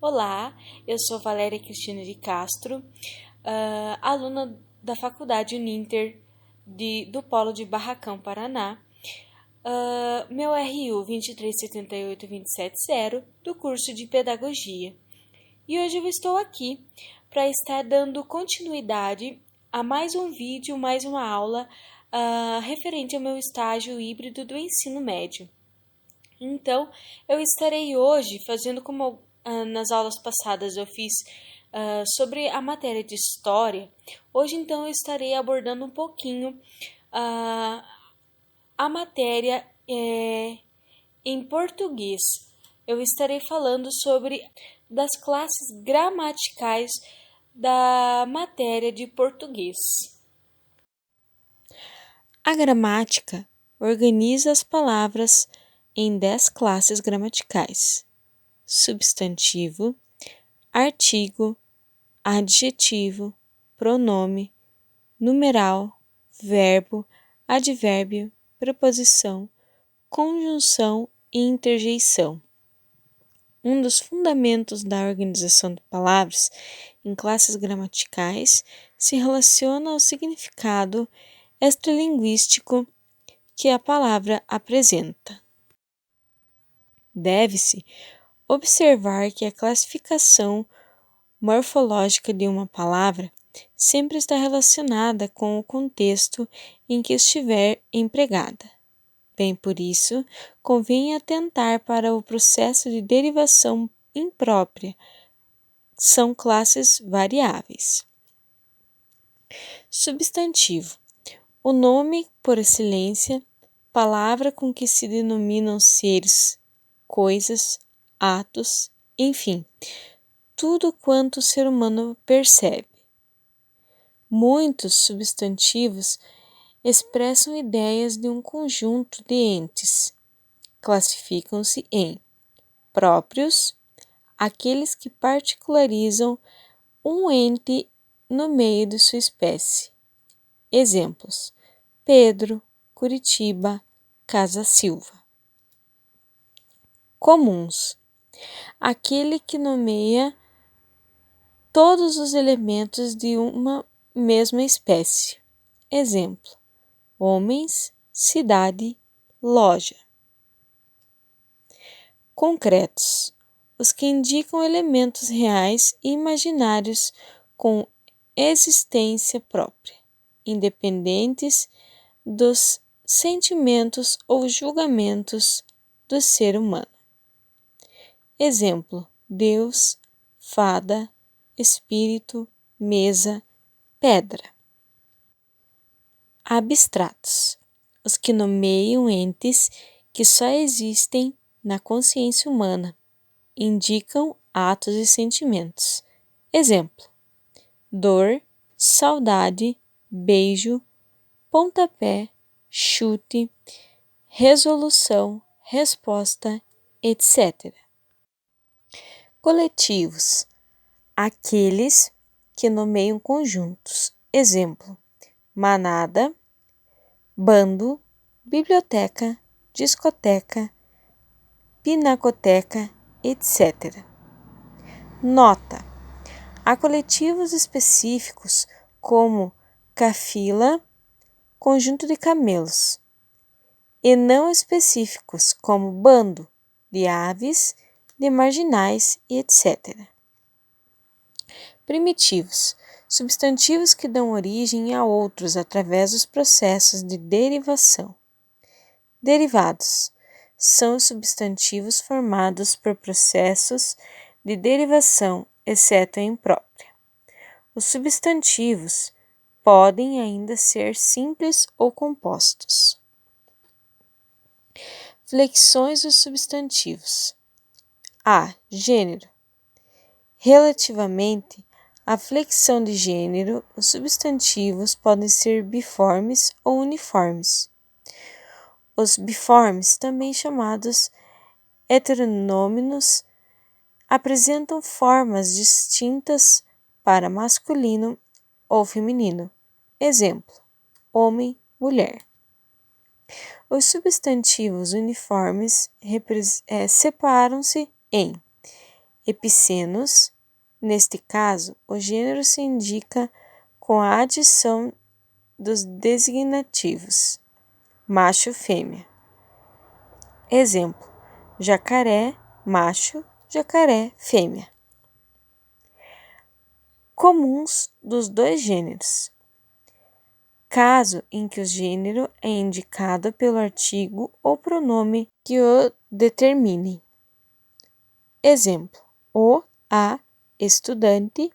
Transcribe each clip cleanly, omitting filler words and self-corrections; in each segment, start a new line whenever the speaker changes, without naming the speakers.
Olá, eu sou Valéria Cristina de Castro, aluna da Faculdade Uninter do Polo de Barracão, Paraná. Meu RU 2378270 do curso de Pedagogia. E hoje eu estou aqui para estar dando continuidade a mais um vídeo, mais uma aula referente ao meu estágio híbrido do ensino médio. Então, eu estarei hoje fazendo como nas aulas passadas eu fiz sobre a matéria de história. Hoje, então, eu estarei abordando um pouquinho a matéria em português. Eu estarei falando sobre das classes gramaticais da matéria de português. A gramática organiza as palavras em 10 classes gramaticais: substantivo, artigo, adjetivo, pronome, numeral, verbo, advérbio, preposição, conjunção e interjeição. Um dos fundamentos da organização de palavras em classes gramaticais se relaciona ao significado extralinguístico que a palavra apresenta. Deve-se observar que a classificação morfológica de uma palavra sempre está relacionada com o contexto em que estiver empregada. Bem por isso, convém atentar para o processo de derivação imprópria. São classes variáveis. Substantivo: o nome por excelência, palavra com que se denominam seres, coisas, atos, enfim, tudo quanto o ser humano percebe. Muitos substantivos expressam ideias de um conjunto de entes. Classificam-se em próprios, aqueles que particularizam um ente no meio de sua espécie. Exemplos: Pedro, Curitiba, Casa Silva. Comuns: aquele que nomeia todos os elementos de uma mesma espécie. Exemplo: homens, cidade, loja. Concretos: os que indicam elementos reais e imaginários com existência própria, independentes dos sentimentos ou julgamentos do ser humano. Exemplo: Deus, fada, espírito, mesa, pedra. Abstratos: os que nomeiam entes que só existem na consciência humana, indicam atos e sentimentos. Exemplo: dor, saudade, beijo, pontapé, chute, resolução, resposta, etc. Coletivos: aqueles que nomeiam conjuntos. Exemplo: manada, bando, biblioteca, discoteca, pinacoteca, etc. Nota: há coletivos específicos como cafila, conjunto de camelos, e não específicos como bando, de aves, de marginais e etc. Primitivos: substantivos que dão origem a outros através dos processos de derivação. Derivados: são os substantivos formados por processos de derivação, exceto a imprópria. Os substantivos podem ainda ser simples ou compostos. Flexões dos substantivos. A. Gênero. Relativamente à flexão de gênero, os substantivos podem ser biformes ou uniformes. Os biformes, também chamados heteronômicos, apresentam formas distintas para masculino ou feminino. Exemplo: homem, mulher. Os substantivos uniformes separam-se em epicenos. Neste caso, o gênero se indica com a adição dos designativos macho, fêmea. Exemplo: jacaré, macho, jacaré, fêmea. Comuns dos dois gêneros. Caso em que o gênero é indicado pelo artigo ou pronome que o determine. Exemplo: o, a estudante,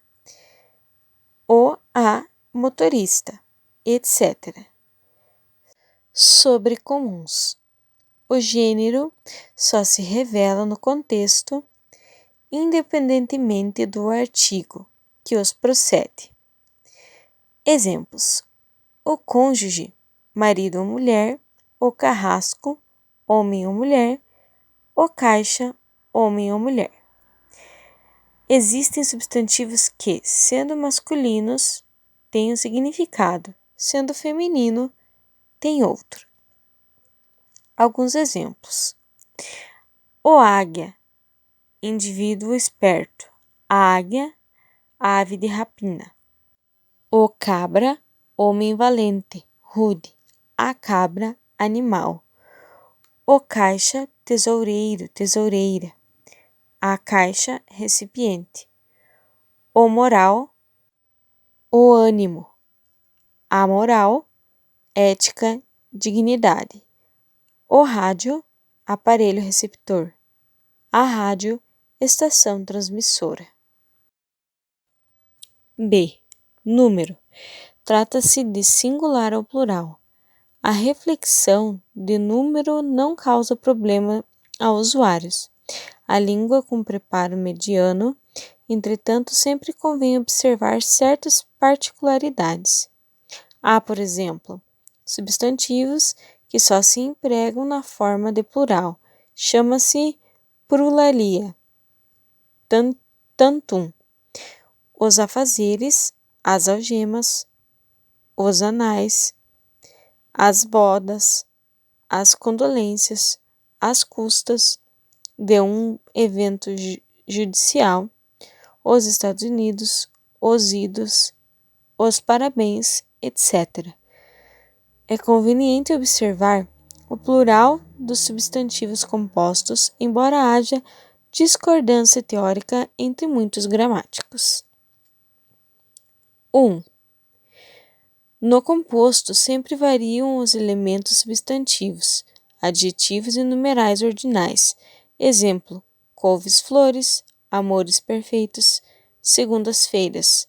o, a motorista, etc. Sobrecomuns. O gênero só se revela no contexto, independentemente do artigo que os procede. Exemplos: o cônjuge, marido ou mulher, o carrasco, homem ou mulher, o caixa, homem ou mulher. Existem substantivos que, sendo masculinos, têm um significado, sendo feminino, tem outro. Alguns exemplos: o águia, indivíduo esperto, a águia, ave de rapina. O cabra, homem valente, rude, a cabra, animal. O caixa, tesoureiro, tesoureira, a caixa, recipiente. O moral, o ânimo, a moral, ética, dignidade. O rádio, aparelho receptor, a rádio, estação transmissora. B. Número. Trata-se de singular ou plural. A reflexão de número não causa problema aos usuários. A língua com preparo mediano, entretanto, sempre convém observar certas particularidades. Há, por exemplo, substantivos que só se empregam na forma de plural. Chama-se pluralia. Tantum. Os afazeres, as algemas, os anais, as bodas, as condolências, as custas de um evento judicial, os Estados Unidos, os idos, os parabéns, etc. É conveniente observar o plural dos substantivos compostos, embora haja discordância teórica entre muitos gramáticos. 1. No composto sempre variam os elementos substantivos, adjetivos e numerais ordinais. Exemplo: couves-flores, amores perfeitos, segundas-feiras.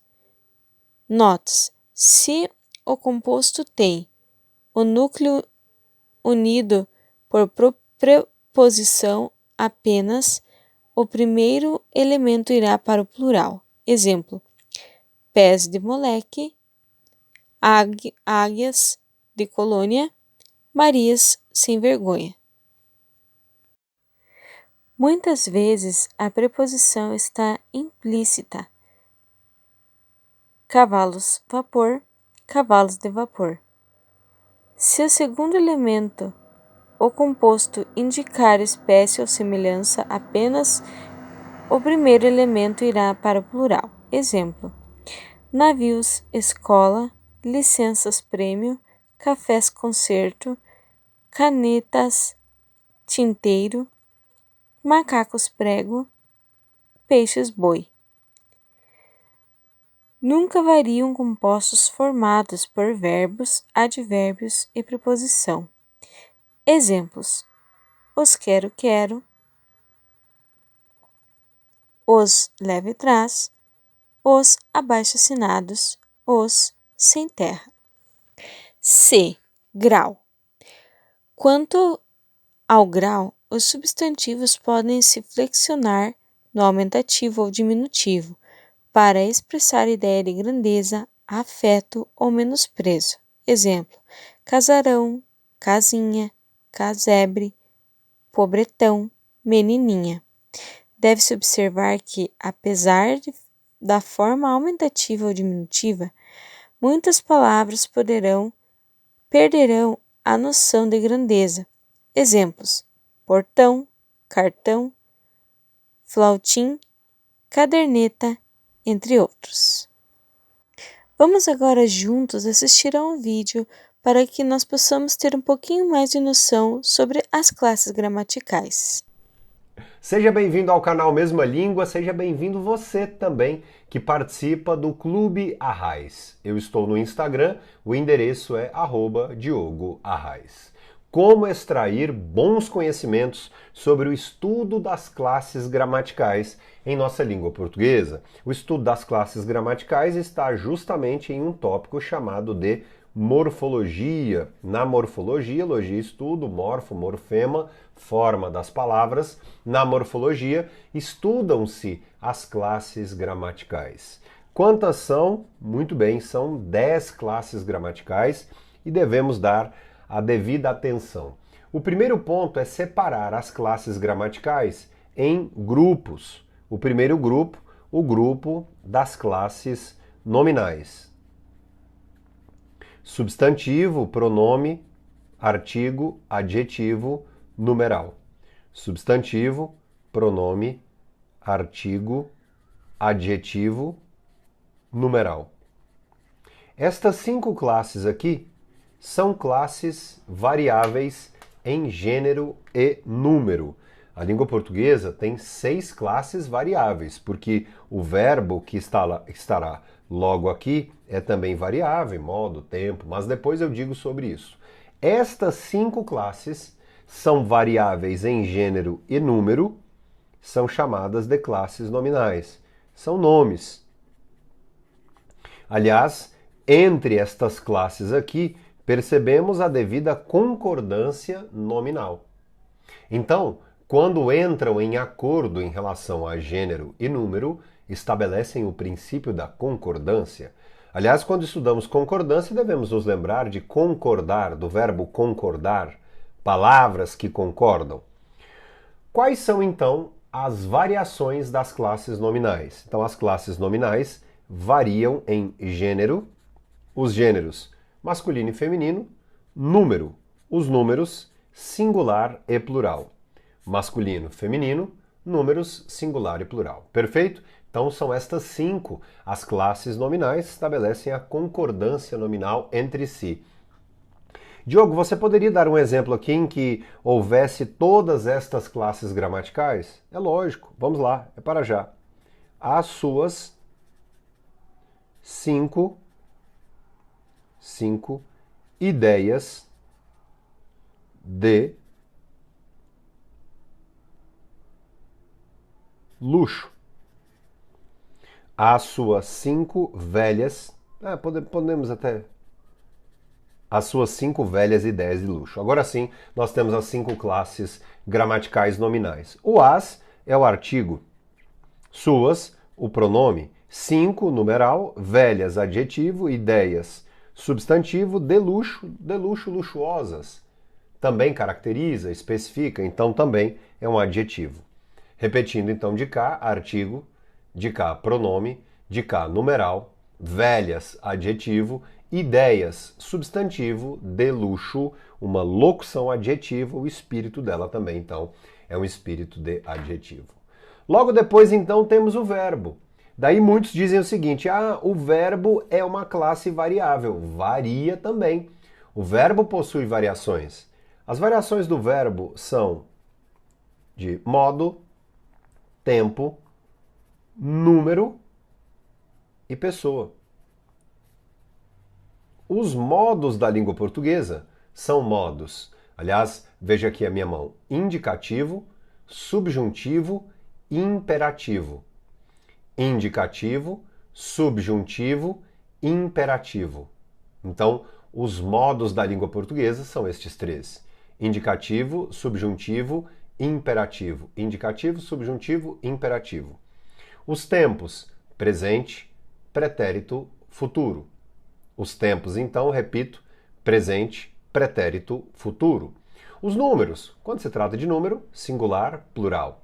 Notas: se o composto tem o núcleo unido por preposição apenas, o primeiro elemento irá para o plural. Exemplo: pés de moleque, águias de colônia, Marias sem vergonha. Muitas vezes a preposição está implícita. Cavalos, vapor, cavalos de vapor. Se o segundo elemento, o composto, indicar espécie ou semelhança apenas, o primeiro elemento irá para o plural. Exemplo: navios, escola, licenças prêmio, cafés concerto, canetas tinteiro, macacos prego, peixes boi. Nunca variam compostos formados por verbos, advérbios e preposição. Exemplos: os quero, os leve trás, os abaixo-assinados, os sem terra. C. Grau. Quanto ao grau, os substantivos podem se flexionar no aumentativo ou diminutivo para expressar a ideia de grandeza, afeto ou menosprezo. Exemplo: casarão, casinha, casebre, pobretão, menininha. Deve-se observar que, apesar da forma aumentativa ou diminutiva, muitas palavras perderão a noção de grandeza. Exemplos: portão, cartão, flautim, caderneta, entre outros. Vamos agora juntos assistir a um vídeo para que nós possamos ter um pouquinho mais de noção sobre as classes gramaticais.
Seja bem-vindo ao canal Mesma Língua, seja bem-vindo você também que participa do Clube Arraiz. Eu estou no Instagram, o endereço é @DiogoArraiz. Como extrair bons conhecimentos sobre o estudo das classes gramaticais em nossa língua portuguesa? O estudo das classes gramaticais está justamente em um tópico chamado de morfologia. Na morfologia, logia estudo, morfo, morfema, forma das palavras. Na morfologia, estudam-se as classes gramaticais. Quantas são? Muito bem, são 10 classes gramaticais e devemos dar a devida atenção. O primeiro ponto é separar as classes gramaticais em grupos. O primeiro grupo, o grupo das classes nominais. Substantivo, pronome, artigo, adjetivo, numeral. Substantivo, pronome, artigo, adjetivo, numeral. Estas 5 classes aqui são classes variáveis em gênero e número. A língua portuguesa tem 6 classes variáveis, porque o verbo que estará logo aqui é também variável, modo, tempo, mas depois eu digo sobre isso. Estas 5 classes são variáveis em gênero e número, são chamadas de classes nominais. São nomes. Aliás, entre estas classes aqui, percebemos a devida concordância nominal. Então, quando entram em acordo em relação a gênero e número, estabelecem o princípio da concordância. Aliás, quando estudamos concordância, devemos nos lembrar de concordar, do verbo concordar, palavras que concordam. Quais são, então, as variações das classes nominais? Então, as classes nominais variam em gênero, os gêneros masculino e feminino, número, os números singular e plural. Masculino, feminino, números singular e plural. Perfeito? Então são estas 5 as classes nominais que estabelecem a concordância nominal entre si. Diogo, você poderia dar um exemplo aqui em que houvesse todas estas classes gramaticais? É lógico, vamos lá, é para já. As suas 5 ideias de luxo. As suas 5 velhas... podemos até... As suas 5 velhas ideias de luxo. Agora sim, nós temos as 5 classes gramaticais nominais. O as é o artigo. Suas, o pronome. 5, numeral. Velhas, adjetivo. Ideias, substantivo. De luxo, luxuosas. Também caracteriza, especifica, então também é um adjetivo. Repetindo então, de cá, artigo, de cá, pronome, de cá, numeral, velhas, adjetivo, ideias, substantivo, de luxo, uma locução adjetiva, o espírito dela também, então, é um espírito de adjetivo. Logo depois, então, temos o verbo. Daí muitos dizem o seguinte, o verbo é uma classe variável. Varia também. O verbo possui variações. As variações do verbo são de modo, tempo, número e pessoa. Os modos da língua portuguesa são modos. Aliás, veja aqui a minha mão. Indicativo, subjuntivo e imperativo. Indicativo, subjuntivo, imperativo. Então, os modos da língua portuguesa são estes 3. Indicativo, subjuntivo, imperativo. Indicativo, subjuntivo, imperativo. Os tempos, presente, pretérito, futuro. Os tempos, então, repito, presente, pretérito, futuro. Os números, quando se trata de número, singular, plural.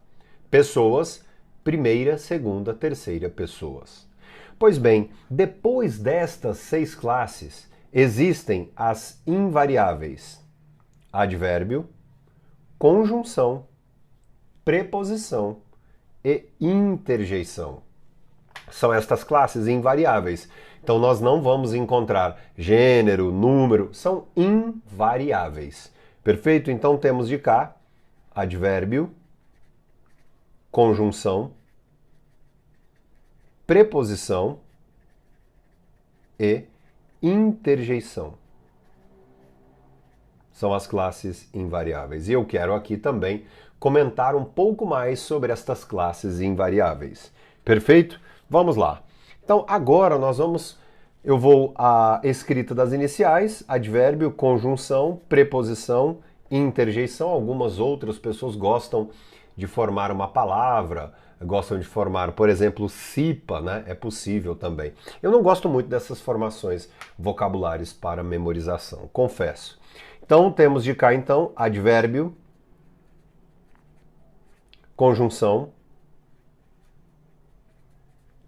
Pessoas, primeira, segunda, terceira pessoas. Pois bem, depois destas 6 classes, existem as invariáveis. Advérbio, conjunção, preposição e interjeição. São estas classes invariáveis. Então nós não vamos encontrar gênero, número, são invariáveis. Perfeito? Então temos de cá advérbio, conjunção, preposição e interjeição. São as classes invariáveis. E eu quero aqui também comentar um pouco mais sobre estas classes invariáveis. Perfeito? Vamos lá. Então agora eu vou à escrita das iniciais, advérbio, conjunção, preposição, interjeição. Algumas outras pessoas gostam de formar uma palavra, gostam de formar, por exemplo, cipa, né? É possível também. Eu não gosto muito dessas formações vocabulares para memorização, confesso. Então temos de cá então advérbio, conjunção,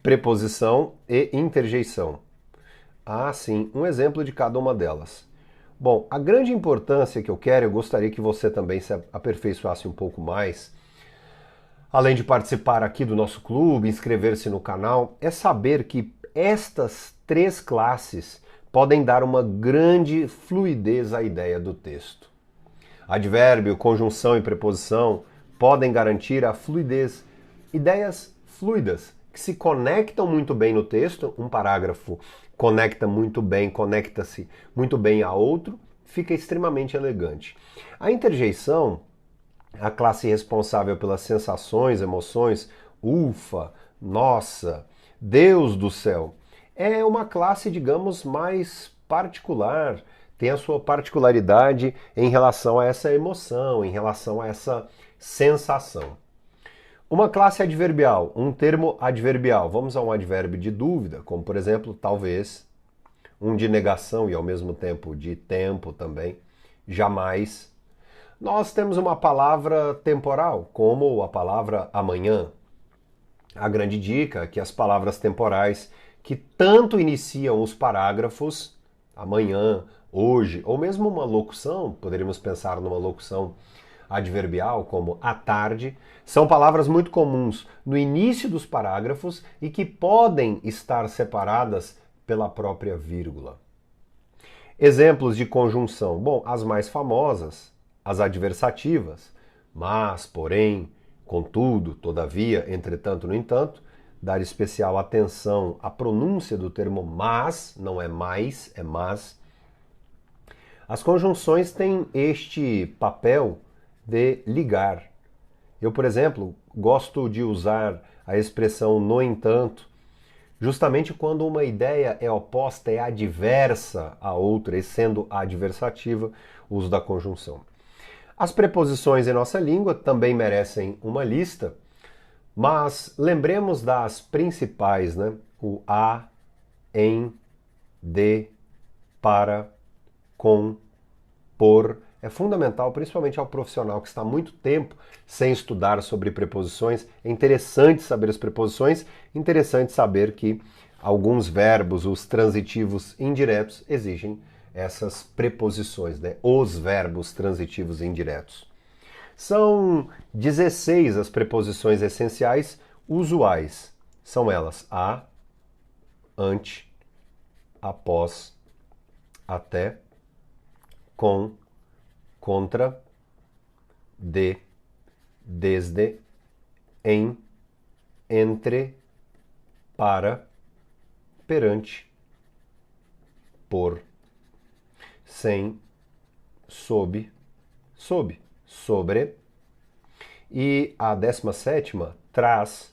preposição e interjeição. Ah, sim, um exemplo de cada uma delas. Bom, a grande importância que eu gostaria que você também se aperfeiçoasse um pouco mais, além de participar aqui do nosso clube, inscrever-se no canal, é saber que estas três classes podem dar uma grande fluidez à ideia do texto. Advérbio, conjunção e preposição podem garantir a fluidez, ideias fluidas, que se conectam muito bem no texto. Um parágrafo conecta-se muito bem a outro, fica extremamente elegante. A interjeição, a classe responsável pelas sensações, emoções, ufa, nossa, Deus do céu, é uma classe, digamos, mais particular, tem a sua particularidade em relação a essa emoção, em relação a essa sensação. Uma classe adverbial, um termo adverbial. Vamos a um advérbio de dúvida, como por exemplo, talvez, um de negação e ao mesmo tempo de tempo também, jamais. Nós temos uma palavra temporal, como a palavra amanhã. A grande dica é que as palavras temporais que tanto iniciam os parágrafos, amanhã, hoje, ou mesmo uma locução, poderíamos pensar numa locução adverbial, como à tarde, são palavras muito comuns no início dos parágrafos e que podem estar separadas pela própria vírgula. Exemplos de conjunção. Bom, as mais famosas, as adversativas, mas, porém, contudo, todavia, entretanto, no entanto, dar especial atenção à pronúncia do termo mas, não é mais, é mas. As conjunções têm este papel de ligar. Eu, por exemplo, gosto de usar a expressão no entanto, justamente quando uma ideia é oposta, é adversa à outra, e sendo adversativa, o uso da conjunção. As preposições em nossa língua também merecem uma lista, mas lembremos das principais, né? O a, em, de, para, com, por. É fundamental, principalmente ao profissional que está há muito tempo sem estudar sobre preposições. É interessante saber as preposições, interessante saber que alguns verbos, os transitivos indiretos, exigem essas preposições, né? Os verbos transitivos indiretos. São 16 as preposições essenciais usuais. São elas a, ante, após, até, com, contra, de, desde, em, entre, para, perante, por, sem, sob, sob, sobre. E a 17ª, traz,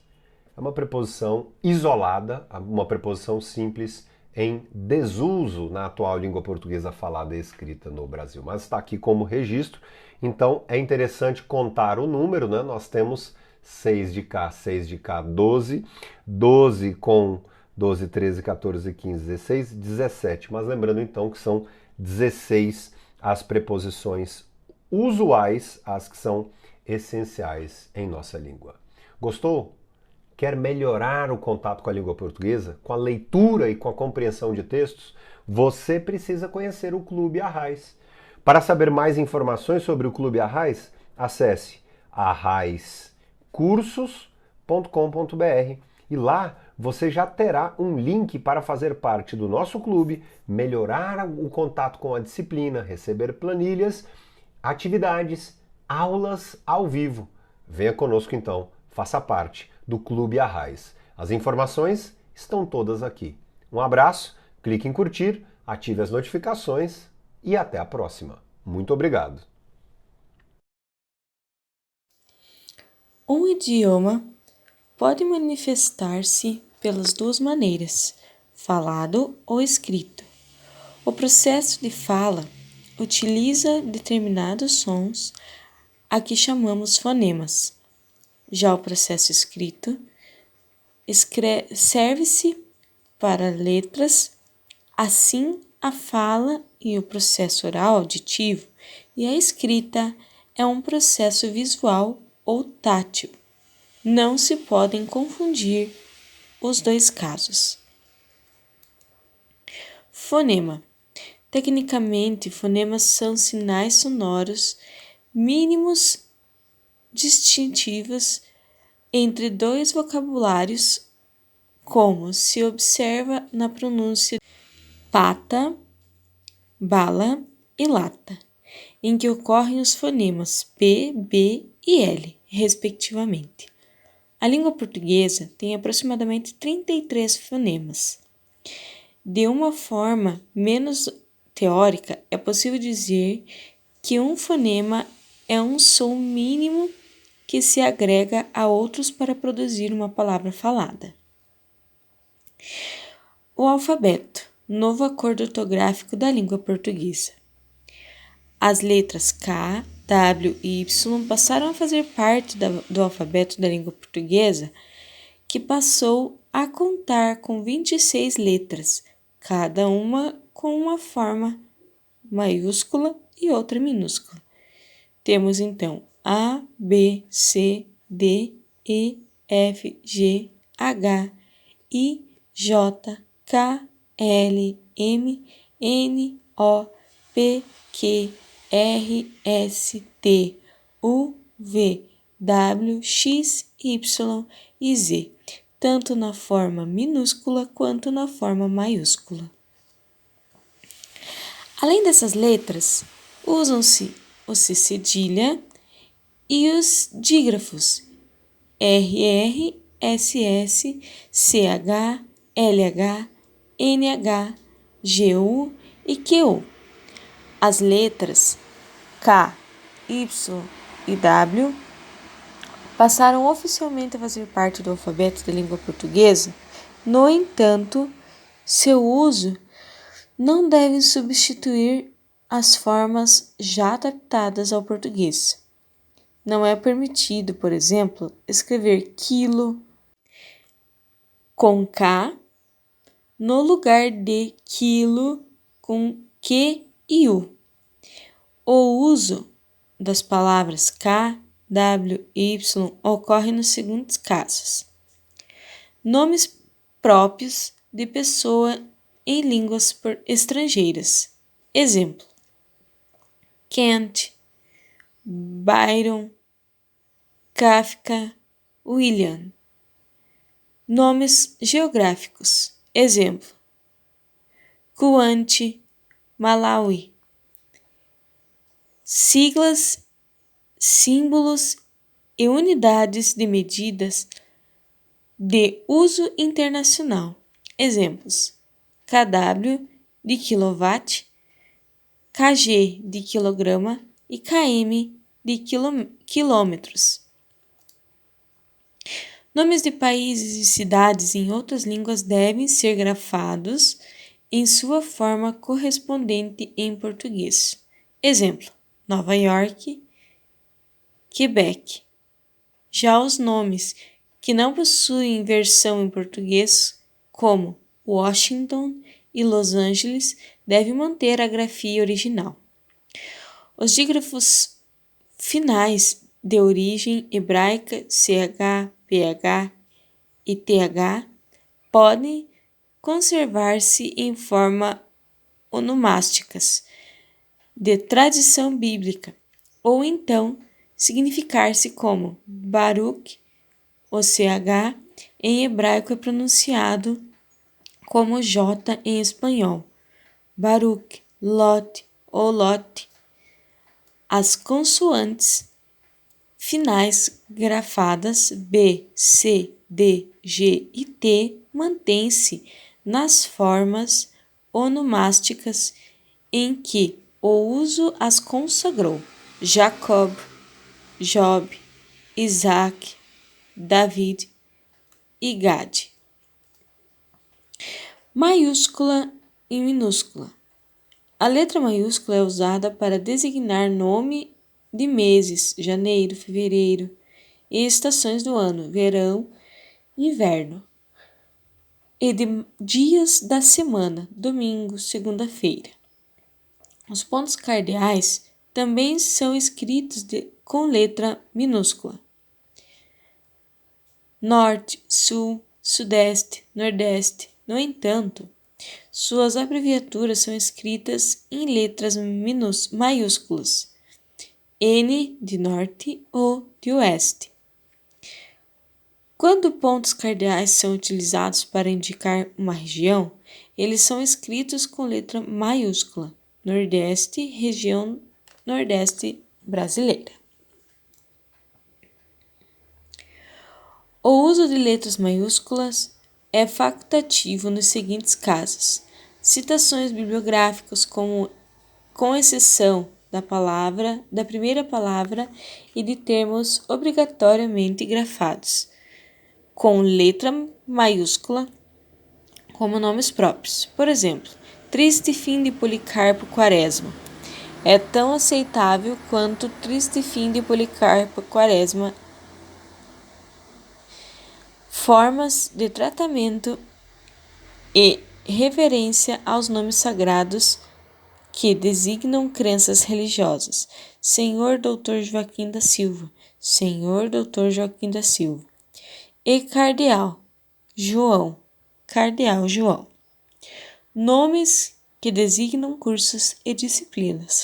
é uma preposição isolada, uma preposição simples em desuso na atual língua portuguesa falada e escrita no Brasil. Mas está aqui como registro, então é interessante contar o número, né? Nós temos 6 de cá, 6 de cá, 12, 12 com 12, 13, 14, 15, 16, 17. Mas lembrando então que são 16 as preposições usuais, as que são essenciais em nossa língua. Gostou? Quer melhorar o contato com a língua portuguesa, com a leitura e com a compreensão de textos? Você precisa conhecer o Clube Arraiz. Para saber mais informações sobre o Clube Arraiz, acesse arraizcursos.com.br. e lá você já terá um link para fazer parte do nosso clube, melhorar o contato com a disciplina, receber planilhas, atividades, aulas ao vivo. Venha conosco então, faça parte do Clube Arraiz. As informações estão todas aqui. Um abraço, clique em curtir, ative as notificações e até a próxima. Muito obrigado.
Um idioma pode manifestar-se pelas duas maneiras, falado ou escrito. O processo de fala utiliza determinados sons a que chamamos fonemas. Já o processo escrito serve-se para letras, assim a fala e o processo oral auditivo e a escrita é um processo visual ou tátil. Não se podem confundir os dois casos. Fonema. Tecnicamente, fonemas são sinais sonoros mínimos distintivos entre dois vocabulários, como se observa na pronúncia pata, bala e lata, em que ocorrem os fonemas P, B e L, respectivamente. A língua portuguesa tem aproximadamente 33 fonemas. De uma forma menos teórica, é possível dizer que um fonema é um som mínimo que se agrega a outros para produzir uma palavra falada. O alfabeto, novo acordo ortográfico da língua portuguesa. As letras K, W e Y passaram a fazer parte do alfabeto da língua portuguesa, que passou a contar com 26 letras, cada uma com uma forma maiúscula e outra minúscula. Temos então A, B, C, D, E, F, G, H, I, J, K, L, M, N, O, P, Q, R, S, T, U, V, W, X, Y e Z, tanto na forma minúscula quanto na forma maiúscula. Além dessas letras, usam-se o cedilha e os dígrafos RR, SS, CH, LH, NH, GU e QU. As letras K, Y e W passaram oficialmente a fazer parte do alfabeto da língua portuguesa. No entanto, seu uso não deve substituir as formas já adaptadas ao português. Não é permitido, por exemplo, escrever quilo com K no lugar de quilo com Q e U. O uso das palavras K, W e Y ocorre nos seguintes casos: nomes próprios de pessoa em línguas estrangeiras. Exemplo: Kent, Byron, Kafka, William. Nomes geográficos. Exemplo: Kuwait, Malawi. Siglas, símbolos e unidades de medidas de uso internacional. Exemplos: kW de quilowatt, kg de quilograma e km de quilômetros. Nomes de países e cidades em outras línguas devem ser grafados em sua forma correspondente em português. Exemplo: Nova York, Quebec. Já os nomes que não possuem versão em português, como Washington e Los Angeles, devem manter a grafia original. Os dígrafos finais de origem hebraica, CH, PH e TH, podem conservar-se em forma onomásticas de tradição bíblica, ou então significar-se como Baruch, O CH em hebraico é pronunciado como J em espanhol. Baruch, Lot ou Lot. As consoantes finais grafadas B, C, D, G e T mantêm-se nas formas onomásticas em que o uso as consagrou. Jacob, Job, Isaac, David e Gad. Maiúscula e minúscula. A letra maiúscula é usada para designar nome de meses, janeiro, fevereiro, e estações do ano, verão e inverno, e de dias da semana, domingo, segunda-feira. Os pontos cardeais também são escritos com letra minúscula. Norte, sul, sudeste, nordeste. No entanto, suas abreviaturas são escritas em letras maiúsculas. N de norte ou de oeste. Quando pontos cardeais são utilizados para indicar uma região, eles são escritos com letra maiúscula. Nordeste, região Nordeste brasileira. O uso de letras maiúsculas é facultativo nos seguintes casos: citações bibliográficas, com exceção da primeira palavra e de termos obrigatoriamente grafados com letra maiúscula, como nomes próprios. Por exemplo, Triste fim de Policarpo Quaresma. É tão aceitável quanto Triste fim de Policarpo Quaresma. Formas de tratamento e reverência aos nomes sagrados que designam crenças religiosas. Senhor Dr. Joaquim da Silva, Senhor Dr. Joaquim da Silva. E cardeal João, cardeal João. Nomes que designam cursos e disciplinas.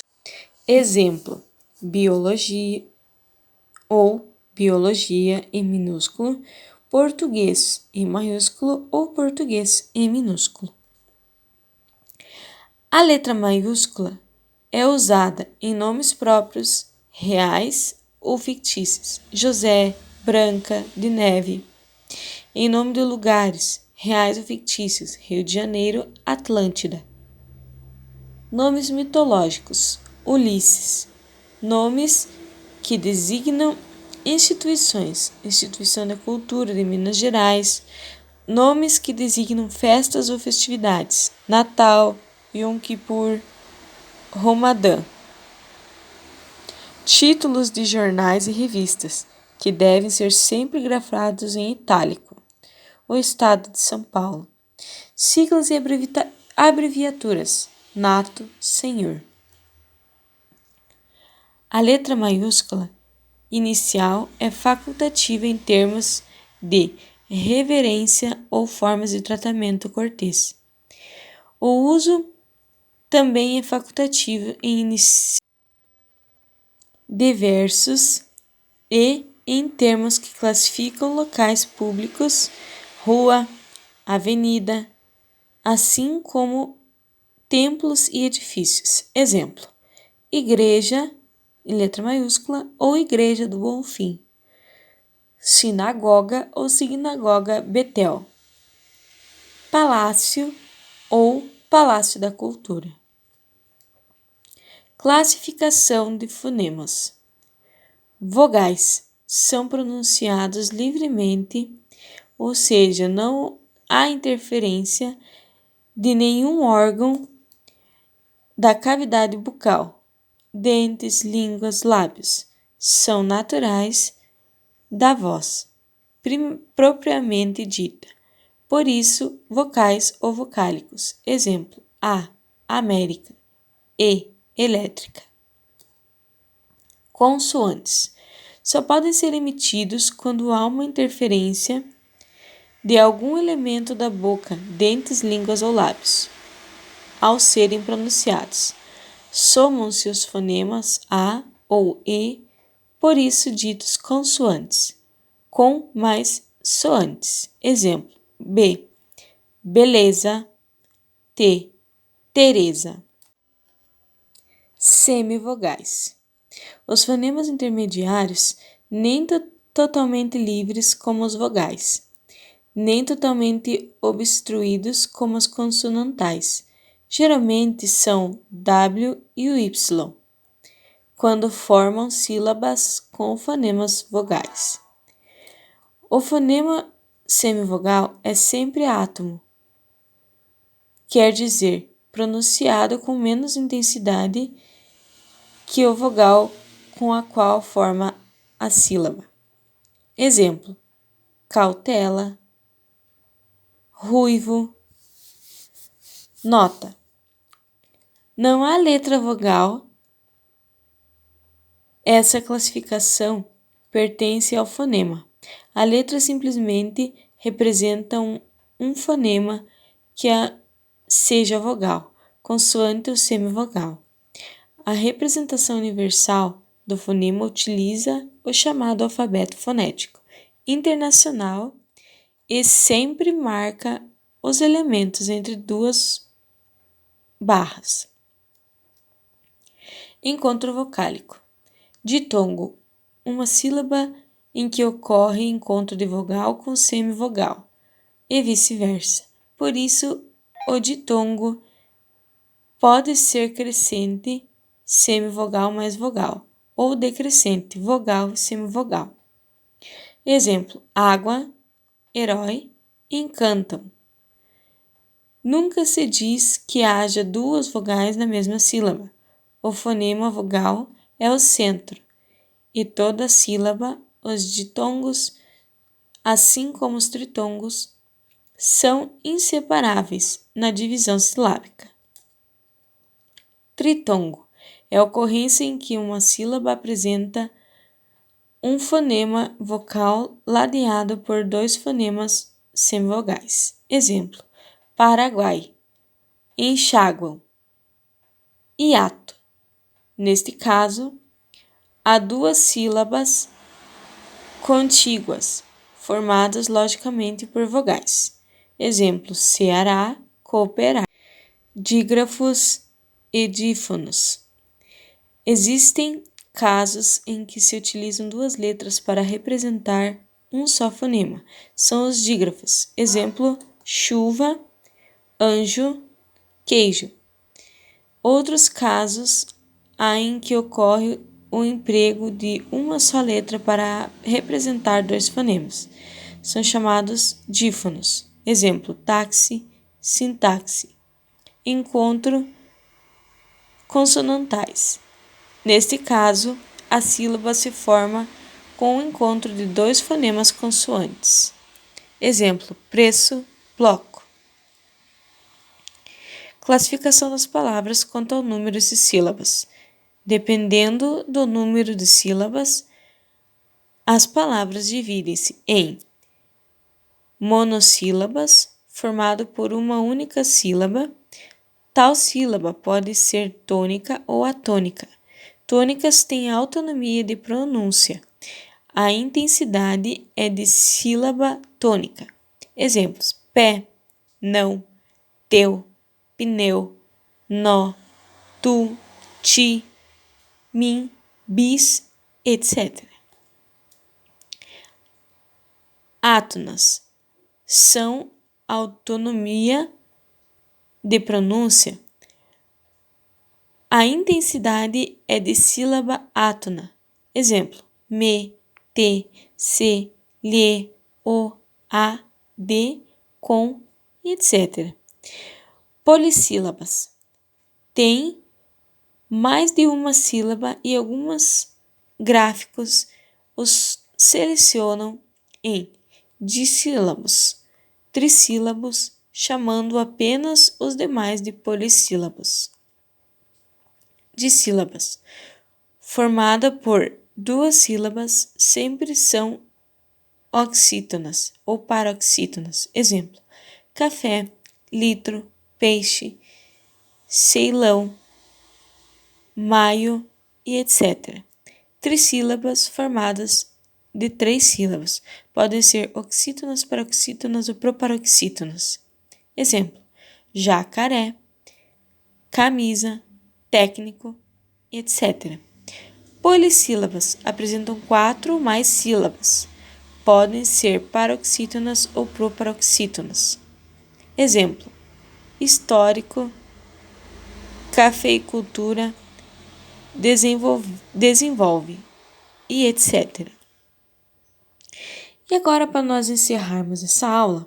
Exemplo: biologia ou biologia em minúsculo, português em maiúsculo ou português em minúsculo. A letra maiúscula é usada em nomes próprios, reais ou fictícios. José, Branca de Neve. Em nome de lugares, reais ou fictícios. Rio de Janeiro, Atlântida. Nomes mitológicos. Ulisses. Nomes que designam instituições. Instituição da Cultura de Minas Gerais. Nomes que designam festas ou festividades. Natal, Yom Kippur, Ramadã. Títulos de jornais e revistas, que devem ser sempre grafados em itálico. O Estado de São Paulo. Siglas e abreviaturas. Nato, Senhor. A letra maiúscula inicial é facultativa em termos de reverência ou formas de tratamento cortês. O uso também é facultativo em de versos e em termos que classificam locais públicos, rua, avenida, assim como templos e edifícios. Exemplo: igreja, em letra maiúscula, ou igreja do Bonfim. Sinagoga ou sinagoga Betel. Palácio ou Palácio da Cultura. Classificação de fonemas. Vogais são pronunciados livremente, ou seja, não há interferência de nenhum órgão da cavidade bucal. Dentes, línguas, lábios são naturais da voz propriamente dita. Por isso, vocais ou vocálicos. Exemplo: A, América. E, elétrica. Consoantes só podem ser emitidos quando há uma interferência de algum elemento da boca, dentes, línguas ou lábios, ao serem pronunciados. Somam-se os fonemas A ou E, por isso ditos consoantes. com mais soantes. Exemplo: B, beleza, T, Teresa. Semivogais. Os fonemas intermediários nem totalmente livres como os vogais, nem totalmente obstruídos como as consonantais. Geralmente são W e o Y, quando formam sílabas com fonemas vogais. O fonema semivogal é sempre átomo, quer dizer, pronunciado com menos intensidade que o vogal com a qual forma a sílaba. Exemplo: cautela, ruivo. Nota: não há letra vogal. Essa classificação pertence ao fonema. A letra simplesmente representa um fonema que seja vogal, consoante ou semivogal. A representação universal do fonema utiliza o chamado alfabeto fonético internacional e sempre marca os elementos entre duas barras. Encontro vocálico. Ditongo, uma sílaba em que ocorre encontro de vogal com semivogal, e vice-versa. Por isso, o ditongo pode ser crescente, semivogal mais vogal, ou decrescente, vogal e semivogal. Exemplo: água, herói, encantam. Nunca se diz que haja duas vogais na mesma sílaba. O fonema vogal é o centro, e toda sílaba, os ditongos, assim como os tritongos, são inseparáveis na divisão silábica. Tritongo é a ocorrência em que uma sílaba apresenta um fonema vocal ladeado por dois fonemas semivogais. Exemplo: Paraguai, enxáguam, hiato. Neste caso, há duas sílabas contíguas, formadas logicamente por vogais. Exemplo: Ceará, cooperar. Dígrafos e dífonos. Existem casos em que se utilizam duas letras para representar um só fonema. São os dígrafos. Exemplo: chuva, anjo, queijo. Outros casos há em que ocorre o emprego de uma só letra para representar dois fonemas. São chamados dífonos. Exemplo: táxi, sintaxe. Encontro consonantais. Neste caso, a sílaba se forma com o encontro de dois fonemas consoantes. Exemplo: preço, bloco. Classificação das palavras quanto ao número de sílabas. Dependendo do número de sílabas, as palavras dividem-se em monossílabas, formado por uma única sílaba. Tal sílaba pode ser tônica ou atônica. Tônicas têm autonomia de pronúncia. A intensidade é de sílaba tônica. Exemplos: pé, não, teu, pneu, nó, tu, ti, mim, bis, etc. Átonas são autonomia de pronúncia. A intensidade é de sílaba átona. Exemplo: me, te, se, lhe, o, a, de, com, etc. Polissílabas. Tem mais de uma sílaba e alguns gráficos os selecionam em dissílabos, trissílabos, chamando apenas os demais de polissílabos. Dissílabas, formada por duas sílabas, sempre são oxítonas ou paroxítonas. Exemplo: café, litro, peixe, Ceilão, maio e etc. Trissílabas formadas de 3 sílabas. Podem ser oxítonas, paroxítonas ou proparoxítonas. Exemplo: jacaré, camisa, técnico, etc. Polissílabas apresentam 4 ou mais sílabas. Podem ser paroxítonas ou proparoxítonas. Exemplo: histórico, cafeicultura, desenvolve e etc. E agora, para nós encerrarmos essa aula,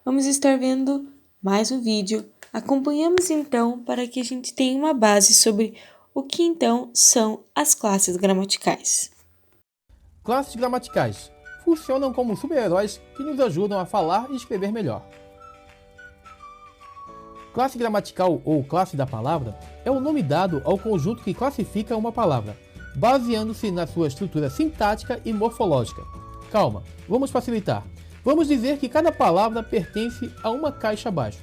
vamos estar vendo mais um vídeo. Acompanhamos então para que a gente tenha uma base sobre o que então são as classes gramaticais.
Classes gramaticais funcionam como super-heróis que nos ajudam a falar e escrever melhor. Classe gramatical ou classe da palavra é o nome dado ao conjunto que classifica uma palavra, baseando-se na sua estrutura sintática e morfológica. Calma, vamos facilitar. Vamos dizer que cada palavra pertence a uma caixa abaixo.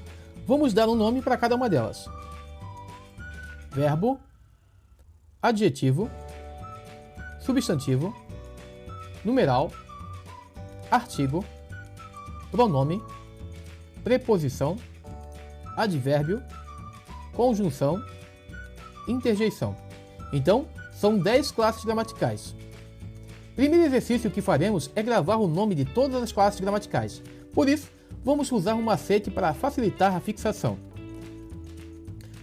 Vamos dar um nome para cada uma delas. Verbo, adjetivo, substantivo, numeral, artigo, pronome, preposição, advérbio, conjunção, interjeição. Então, são 10 classes gramaticais. Primeiro exercício que faremos é gravar o nome de todas as classes gramaticais. Por isso, vamos usar um macete para facilitar a fixação.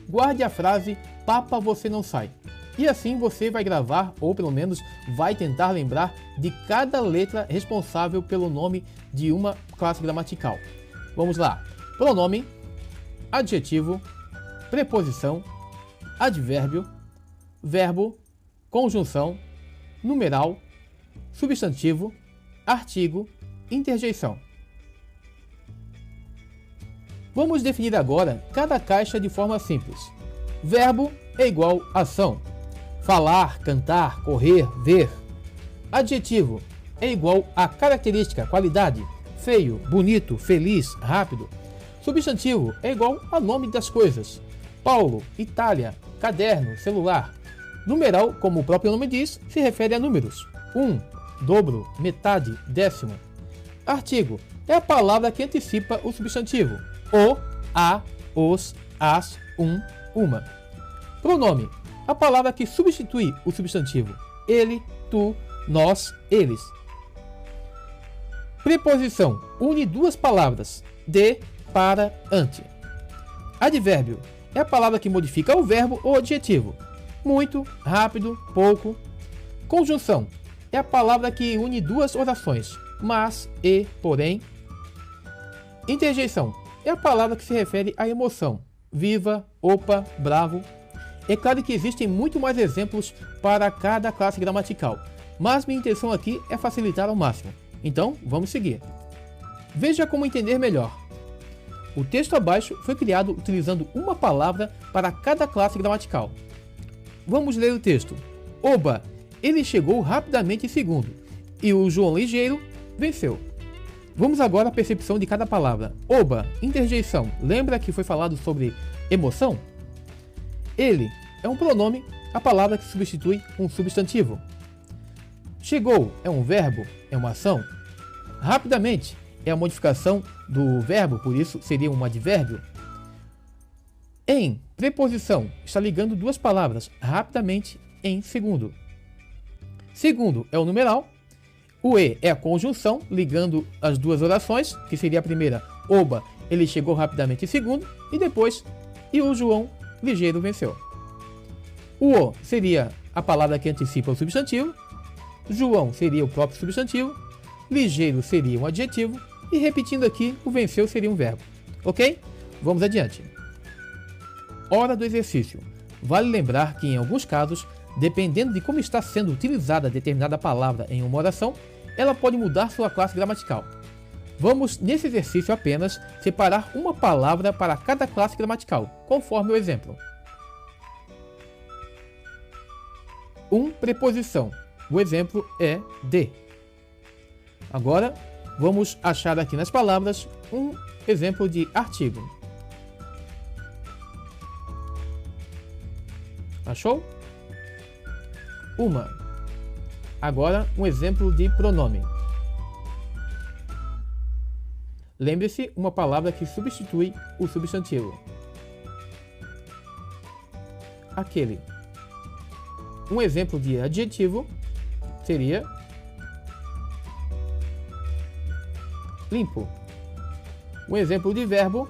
Guarde a frase "Papa, você não sai". E assim você vai gravar, ou pelo menos vai tentar lembrar de cada letra responsável pelo nome de uma classe gramatical. Vamos lá. Pronome, adjetivo, preposição, advérbio, verbo, conjunção, numeral, substantivo, artigo, interjeição. Vamos definir agora cada caixa de forma simples. Verbo é igual a ação. Falar, cantar, correr, ver. Adjetivo é igual a característica, qualidade. Feio, bonito, feliz, rápido. Substantivo é igual a nome das coisas. Paulo, Itália, caderno, celular. Numeral, como o próprio nome diz, se refere a números. Dobro, metade, décimo. Artigo é a palavra que antecipa o substantivo. O, a, os, as, uma. Pronome, a palavra que substitui o substantivo. Ele, tu, nós, eles. Preposição une duas palavras. De, para, ante. Advérbio é a palavra que modifica o verbo ou adjetivo. Muito, rápido, pouco. Conjunção é a palavra que une duas orações. Mas, e, porém. Interjeição é a palavra que se refere à emoção. Viva, opa, bravo. É claro que existem muito mais exemplos para cada classe gramatical, mas minha intenção aqui é facilitar ao máximo. Então, vamos seguir. Veja como entender melhor. O texto abaixo foi criado utilizando uma palavra para cada classe gramatical. Vamos ler o texto. Oba, ele chegou rapidamente em segundo, e o João Ligeiro venceu. Vamos agora à percepção de cada palavra. Oba, interjeição. Lembra que foi falado sobre emoção? Ele é um pronome, a palavra que substitui um substantivo. Chegou é um verbo, é uma ação. Rapidamente é a modificação do verbo, por isso seria um advérbio. Em, preposição, está ligando duas palavras, rapidamente, em segundo. Segundo é o numeral. O e é a conjunção, ligando as duas orações, que seria a primeira, oba, ele chegou rapidamente em segundo, e depois, e o João Ligeiro venceu. O o seria a palavra que antecipa o substantivo, João seria o próprio substantivo, ligeiro seria um adjetivo, e repetindo aqui, o venceu seria um verbo. Ok? Vamos adiante. Hora do exercício. Vale lembrar que, em alguns casos, dependendo de como está sendo utilizada determinada palavra em uma oração, ela pode mudar sua classe gramatical. Vamos, nesse exercício apenas, separar uma palavra para cada classe gramatical, conforme o exemplo. Preposição. O exemplo é de. Agora, vamos achar aqui nas palavras um exemplo de artigo. Achou? Uma. Agora, um exemplo de pronome. Lembre-se, uma palavra que substitui o substantivo. Aquele. Um exemplo de adjetivo seria limpo. Um exemplo de verbo,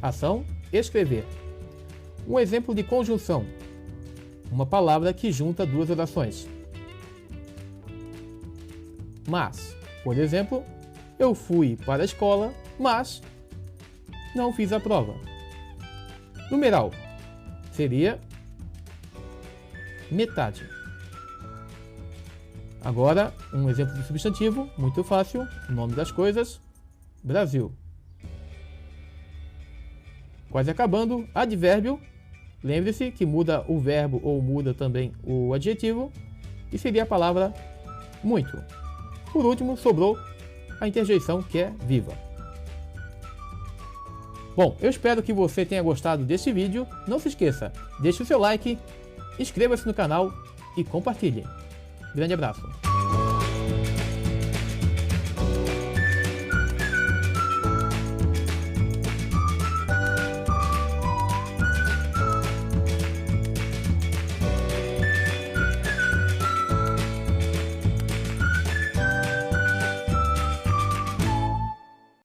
ação, escrever. Um exemplo de conjunção, uma palavra que junta duas orações. Mas, por exemplo, eu fui para a escola, mas não fiz a prova. Numeral seria metade. Agora, um exemplo de substantivo, muito fácil, o nome das coisas, Brasil. Quase acabando, advérbio, lembre-se que muda o verbo ou muda também o adjetivo, e seria a palavra muito. Por último, sobrou a interjeição, que é viva. Bom, eu espero que você tenha gostado desse vídeo. Não se esqueça, deixe o seu like, inscreva-se no canal e compartilhe. Grande abraço!